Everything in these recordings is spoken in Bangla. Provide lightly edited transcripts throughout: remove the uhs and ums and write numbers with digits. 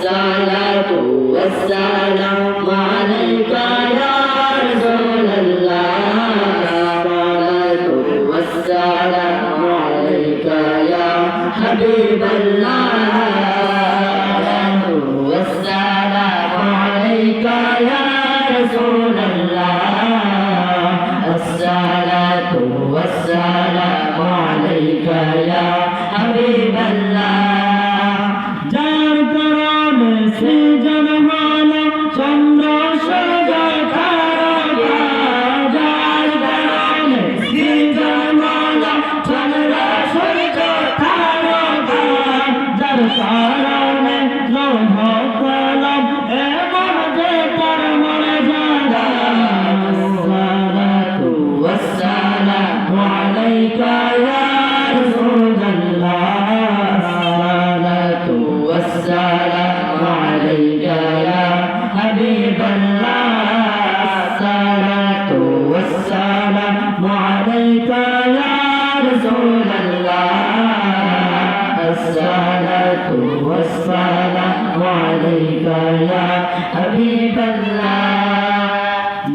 الصلاة والسلام عليك يا رسول الله الصلاة والسلام عليك يا حبيب الله والسلام عليك يا رسول الله الصلاة والسلام عليك يا حبيب الله যার কারণে সৃজন হলো চন্দ্র সূর্য তারকা যার কারণে সৃজন হলো চন্দ্র সূর্য তারকা যার কারণে গ্রহ কলম এবং যে তার মর্যাদা আসসালাতু ওয়াসসালামু আলাইকা ইয়া রাসূলুল্লাহ والسلام عليك يا حبيب الله الصلاة والسلام عليك يا رسول الله الصلاة والسلام عليك يا حبيب الله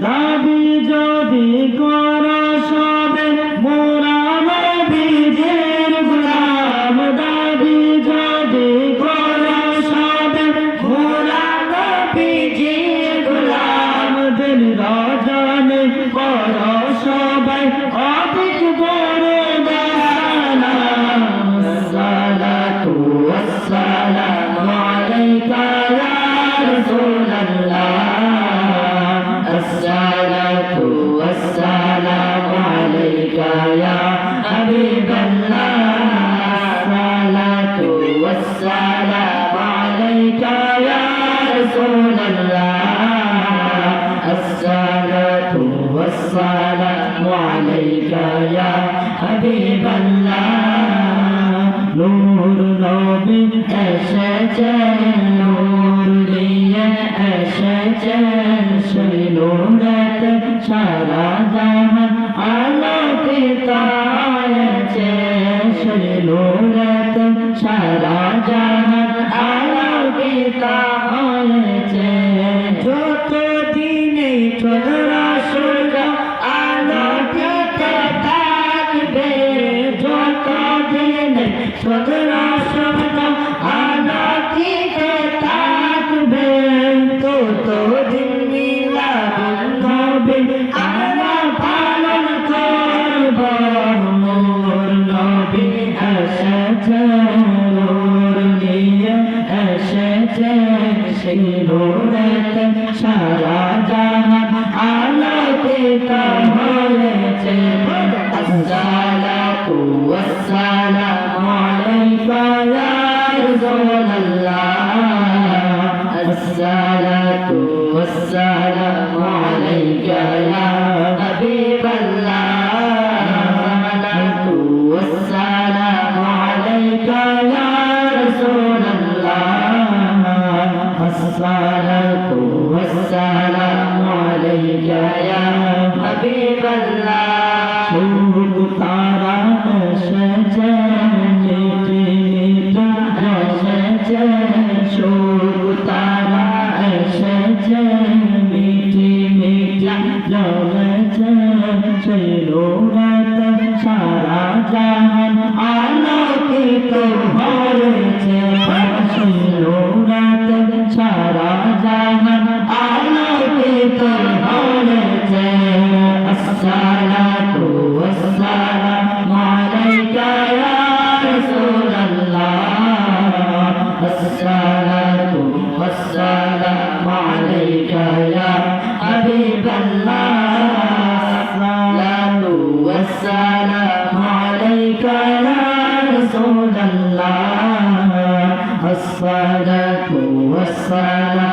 দাবি যদি করো সবে মোরা নবীজির গোলাম দাবি যদি করো সবে মোরা নবীজির গোলাম দিন রজনী করো সবাই অধিক বড় দান সালাতু ওয়াসসালামু আলাইকা ইয়া রাসূলুল্লাহ الصلاة والسلام عليك يا حبيب الله الصلاة والسلام عليك يا رسول الله الصلاة والسلام عليك يا حبيب الله نور نبي এসেছেন নূর নিয়ে এসেছেন সেই নূরেতে সারা জাহান আলোকিত হয়েছে সেই নূরেতে সারা জাহান আলোকিত হয়েছে যত দিনে চন্দ্র সূর্য আলোকিত থাকবে যত দিনে চন্দ্র সূর্য আলোকিত থাকবে তত দিন মিলাদ নবী আমরা পালন করব নূর নবী এসেছেন নূর নিয়ে এসেছেন সেই নূরেতে সারা জাহান আলোকিত হয়েছে আসসালাতু ওয়াসসালামু আলাইকা ইয়া রাসূলুল্লাহ আসসালাতু والسلام عليك يا حبيب الله الصلاة والسلام عليك يا رسول الله الصلاة والسلام عليك يا حبيب الله شوق تارا এসেছেন এসেছেন শোক তারা এসেছেন মিটি মিটি জ্বলেছেন সেই নূরেতে সারা জাহান আলোকিত হয়েছে সেই নূরেতে সারা জাহান আলোকিত হয়েছে আসসালাতু ওয়াসসালামু আলাইকা ইয়া রাসূলুল্লাহ الصلاة والسلام عليك يا حبيب الله الصلاة والسلام عليك يا رسول الله الصلاة والسلام